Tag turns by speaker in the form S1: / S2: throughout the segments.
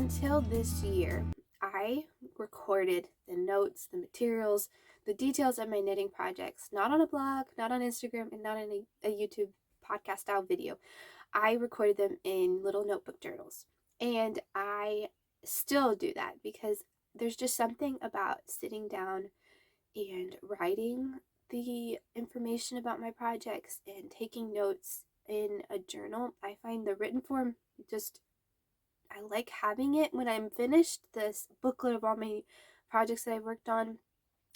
S1: until this year, I recorded the notes, the materials, the details of my knitting projects, not on a blog, not on Instagram, and not in a YouTube podcast style video. I recorded them in little notebook journals. And I still do that because there's just something about sitting down and writing the information about my projects and taking notes in a journal. I find the written form just I like having it when I'm finished, this booklet of all my projects that I've worked on.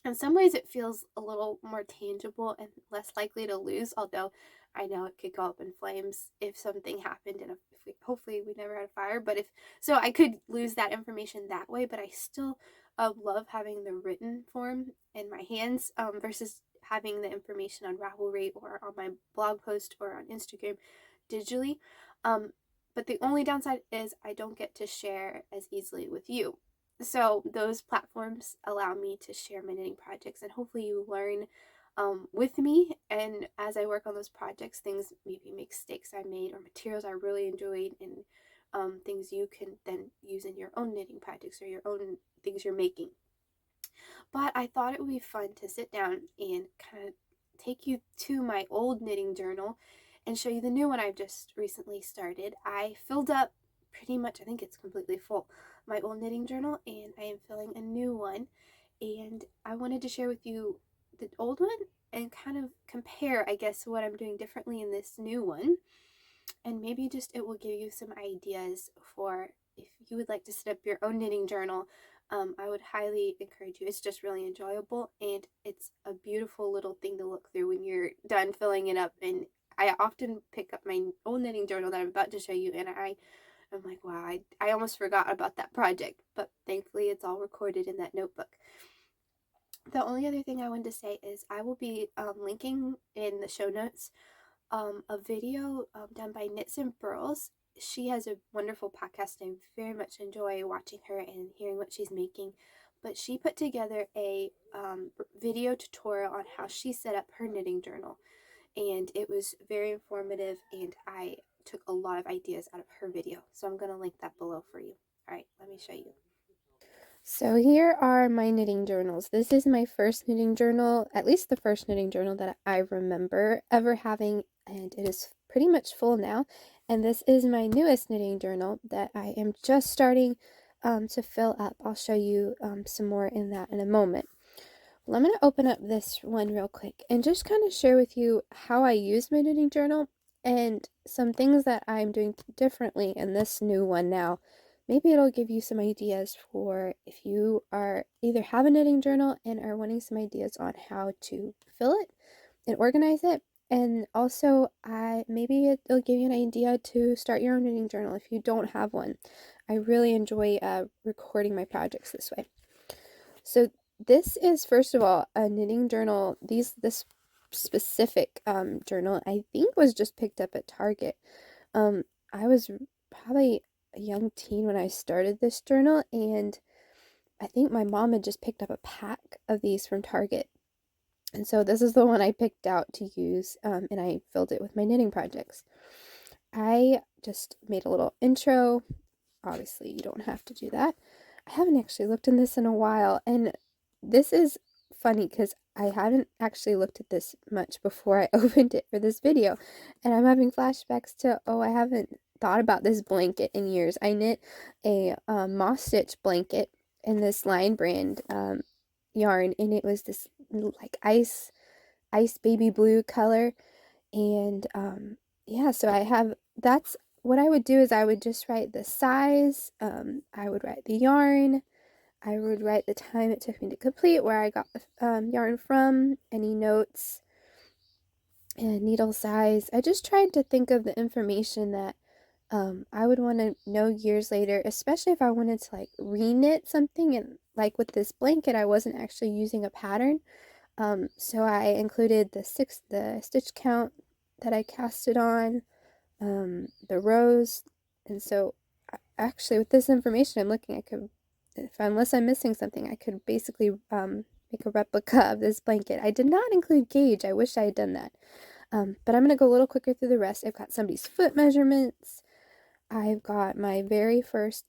S1: In some ways, it feels a little more tangible and less likely to lose, although I know it could go up in flames if something happened and hopefully we never had a fire. But if so, I could lose that information that way, but I still love having the written form in my hands versus having the information on Ravelry or on my blog post or on Instagram digitally. Um, but the only downside is I don't get to share as easily with you. So those platforms allow me to share my knitting projects, and hopefully you learn with me. And as I work on those projects, things, maybe mistakes I made or materials I really enjoyed, and things you can then use in your own knitting projects or your own things you're making. But I thought it would be fun to sit down and kind of take you to my old knitting journal and show you the new one I've just recently started. I filled up pretty much, I think it's completely full, my old knitting journal, and I am filling a new one. And I wanted to share with you the old one and kind of compare, I guess, what I'm doing differently in this new one. And maybe just it will give you some ideas for if you would like to set up your own knitting journal. I would highly encourage you. It's just really enjoyable, and it's a beautiful little thing to look through when you're done filling it up. And I often pick up my old knitting journal that I'm about to show you, and I'm like, wow, I almost forgot about that project, but thankfully it's all recorded in that notebook. The only other thing I wanted to say is I will be linking in the show notes a video done by Knits and Burls. She has a wonderful podcast. I very much enjoy watching her and hearing what she's making. But she put together a video tutorial on how she set up her knitting journal. And it was very informative, and I took a lot of ideas out of her video. So I'm going to link that below for you. All right, let me show you. So here are my knitting journals. This is my first knitting journal, at least the first knitting journal that I remember ever having, and it is pretty much full now. And this is my newest knitting journal that I am just starting to fill up. I'll show you some more in that in a moment. Well, I'm going to open up this one real quick and just kind of share with you how I use my knitting journal and some things that I'm doing differently in this new one now. Maybe it'll give you some ideas for if you are either have a knitting journal and are wanting some ideas on how to fill it and organize it. And also, maybe it'll give you an idea to start your own knitting journal if you don't have one. I really enjoy recording my projects this way. So this is, first of all, a knitting journal. This specific journal, I think, was just picked up at Target. I was probably a young teen when I started this journal, and I think my mom had just picked up a pack of these from Target. And so this is the one I picked out to use, and I filled it with my knitting projects. I just made a little intro. Obviously, you don't have to do that. I haven't actually looked in this in a while, and this is funny because I haven't actually looked at this much before I opened it for this video, and I'm having flashbacks to, I haven't thought about this blanket in years. I knit a moss stitch blanket in this Line brand yarn, and it was this like ice baby blue color, and yeah, so that's what I would do is I would just write the size, I would write the yarn, I would write the time it took me to complete, where I got the yarn from, any notes, and needle size. I just tried to think of the information that I would want to know years later, especially if I wanted to like re-knit something. And like with this blanket, I wasn't actually using a pattern, so I included the stitch count that I casted on, the rows, and so actually with this information I'm looking, I could, unless I'm missing something, I could basically make a replica of this blanket. I did not include gauge. I wish I had done that. But I'm going to go a little quicker through the rest. I've got somebody's foot measurements. I've got my very first,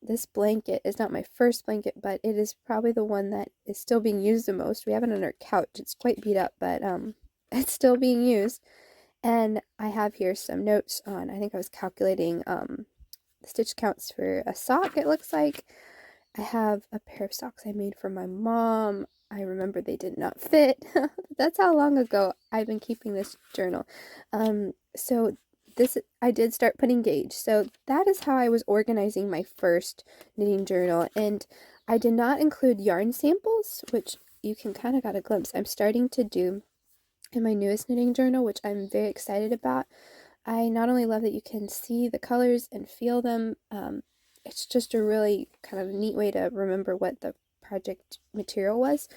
S1: this blanket is not my first blanket, but it is probably the one that is still being used the most. We have it on our couch. It's quite beat up, but it's still being used. And I have here some notes on, I think I was calculating stitch counts for a sock, it looks like. I have a pair of socks I made for my mom. I remember they did not fit. That's how long ago I've been keeping this journal. So this, I did start putting gauge. So that is how I was organizing my first knitting journal. And I did not include yarn samples, which you can kind of got a glimpse. I'm starting to do in my newest knitting journal, which I'm very excited about. I not only love that you can see the colors and feel them, it's just a really kind of neat way to remember what the project material was.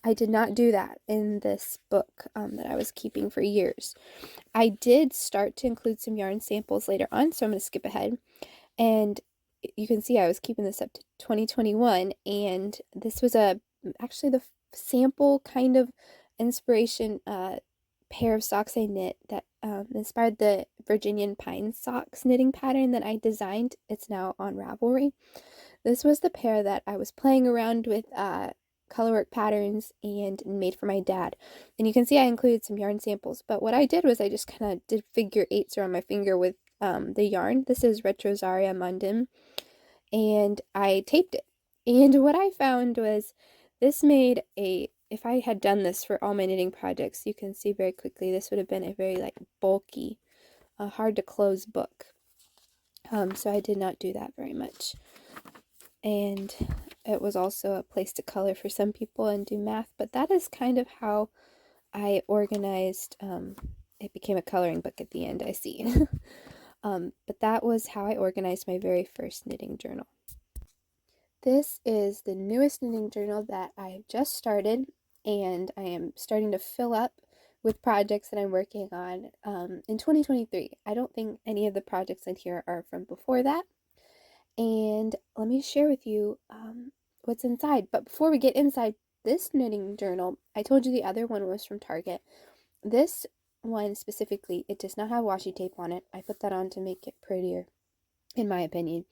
S1: I did not do that in this book that I was keeping for years. I did start to include some yarn samples later on, so I'm going to skip ahead. And you can see I was keeping this up to 2021, and this was actually the sample kind of inspiration pair of socks I knit that inspired the Virginian pine socks knitting pattern that I designed. It's now on Ravelry. This was the pair that I was playing around with colorwork patterns and made for my dad. And you can see I included some yarn samples, but what I did was I just kind of did figure eights around my finger with the yarn. This is Retrosaria Mundum, and I taped it. And what I found was this made if I had done this for all my knitting projects, you can see very quickly this would have been a very like bulky, hard to close book. So I did not do that very much. And it was also a place to color for some people and do math, but that is kind of how I organized. It became a coloring book at the end, I see. But that was how I organized my very first knitting journal. This is the newest knitting journal that I have just started, and I am starting to fill up with projects that I'm working on in 2023. I don't think any of the projects in here are from before that. And let me share with you what's inside. But before we get inside this knitting journal, I told you the other one was from Target. This one specifically, it does not have washi tape on it. I put that on to make it prettier, in my opinion.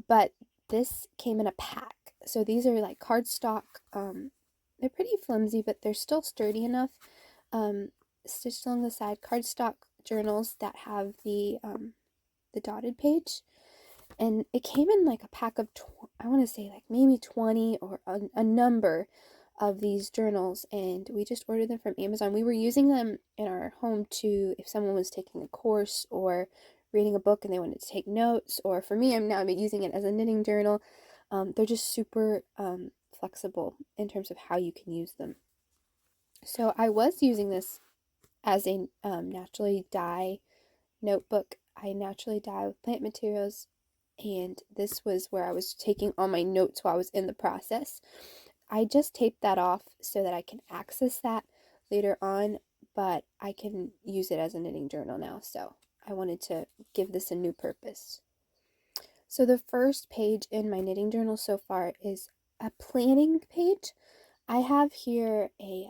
S1: But this came in a pack. So these are like cardstock. They're pretty flimsy, but they're still sturdy enough. Stitched along the side, cardstock journals that have the dotted page. And it came in like a pack of, I want to say like maybe 20 or a number of these journals, and we just ordered them from Amazon. We were using them in our home to, if someone was taking a course or reading a book and they wanted to take notes, or for me, I'm now using it as a knitting journal. They're just super flexible in terms of how you can use them. So I was using this as a naturally dye notebook. I naturally dye with plant materials, and this was where I was taking all my notes while I was in the process. I just taped that off so that I can access that later on, but I can use it as a knitting journal now, so I wanted to give this a new purpose. So the first page in my knitting journal so far is a planning page. I have here a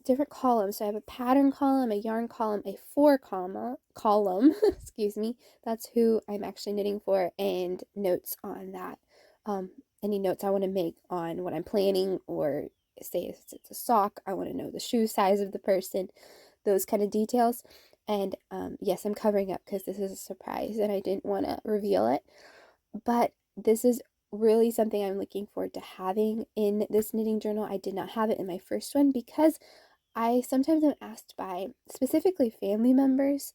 S1: different columns. So I have a pattern column, a yarn column, a column, excuse me, that's who I'm actually knitting for, and notes on that. Any notes I want to make on what I'm planning, or say if it's a sock, I want to know the shoe size of the person, those kind of details. And yes, I'm covering up because this is a surprise and I didn't want to reveal it. But this is really something I'm looking forward to having in this knitting journal. I did not have it in my first one because I sometimes am asked by specifically family members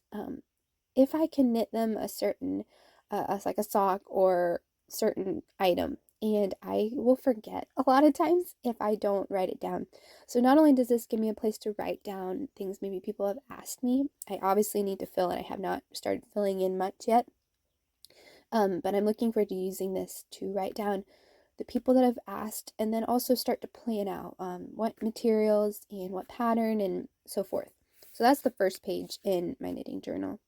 S1: if I can knit them a certain, like a sock or certain item, and I will forget a lot of times if I don't write it down. So not only does this give me a place to write down things maybe people have asked me, I obviously need to fill, and I have not started filling in much yet, but I'm looking forward to using this to write down the people that have asked, and then also start to plan out what materials and what pattern and so forth. So that's the first page in my knitting journal.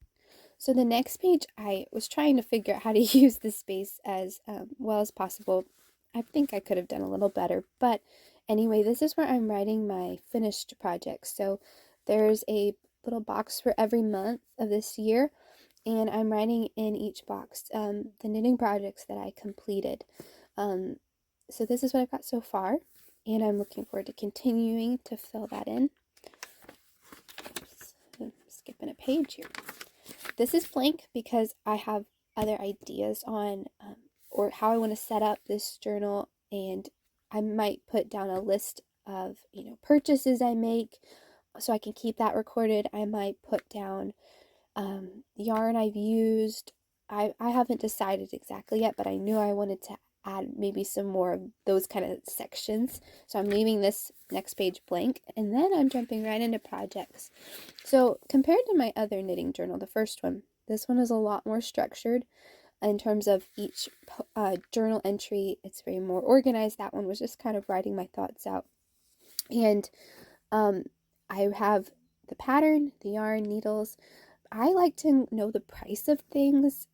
S1: So the next page, I was trying to figure out how to use this space as well as possible. I think I could have done a little better, but anyway, this is where I'm writing my finished projects. So there's a little box for every month of this year, and I'm writing in each box the knitting projects that I completed. So this is what I've got so far, and I'm looking forward to continuing to fill that in. Oops, I'm skipping a page here. This is blank because I have other ideas on or how I want to set up this journal, and I might put down a list of purchases I make so I can keep that recorded. I might put down yarn I've used. I haven't decided exactly yet, but I knew I wanted to add maybe some more of those kind of sections. So I'm leaving this next page blank, and then I'm jumping right into projects. So compared to my other knitting journal, the first one, this one is a lot more structured in terms of each journal entry. It's very more organized. That one was just kind of writing my thoughts out. And I have the pattern, the yarn, needles. I like to know the price of things.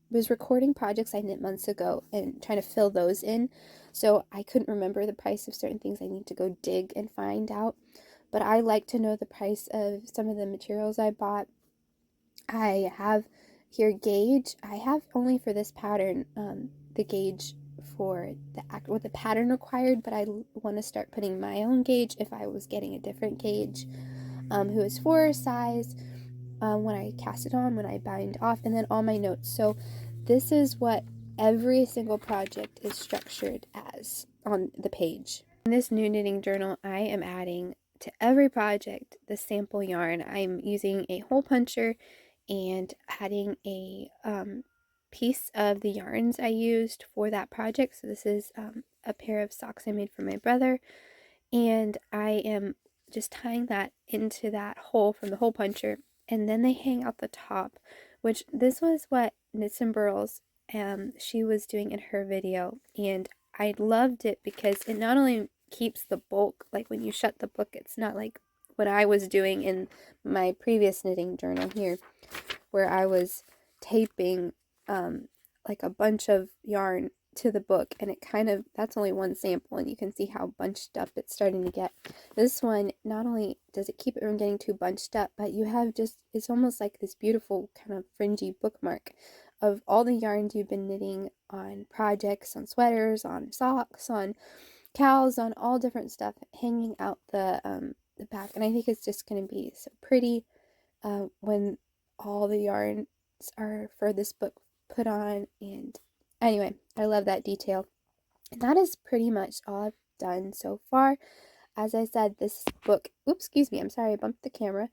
S1: Was recording projects I knit months ago and trying to fill those in, so I couldn't remember the price of certain things. I need to go dig and find out, but I like to know the price of some of the materials I bought. I have here gauge. I have only for this pattern the gauge for what the pattern required, but I want to start putting my own gauge if I was getting a different gauge, who is for size. When I cast it on, when I bind off, and then all my notes. So this is what every single project is structured as on the page. In this new knitting journal, I am adding to every project the sample yarn. I'm using a hole puncher and adding a piece of the yarns I used for that project. So this is a pair of socks I made for my brother, and I am just tying that into that hole from the hole puncher, and then they hang out the top, which this was what Knits and Burls she was doing in her video, and I loved it because it not only keeps the bulk, like when you shut the book, it's not like what I was doing in my previous knitting journal here, where I was taping like a bunch of yarn to the book, and it kind of, that's only one sample, and you can see how bunched up it's starting to get. This one, not only does it keep it from getting too bunched up, but you have just, it's almost like this beautiful kind of fringy bookmark of all the yarns you've been knitting on projects, on sweaters, on socks, on cows, on all different stuff hanging out the back. And I think it's just going to be so pretty when all the yarns are for this book put on. And anyway, I love that detail. And that is pretty much all I've done so far. As I said, this book, oops, excuse me, I'm sorry, I bumped the camera.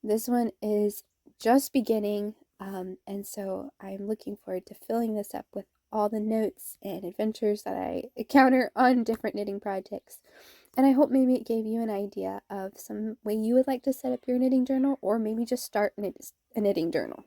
S1: This one is just beginning, and so I'm looking forward to filling this up with all the notes and adventures that I encounter on different knitting projects. And I hope maybe it gave you an idea of some way you would like to set up your knitting journal, or maybe just start a knitting journal.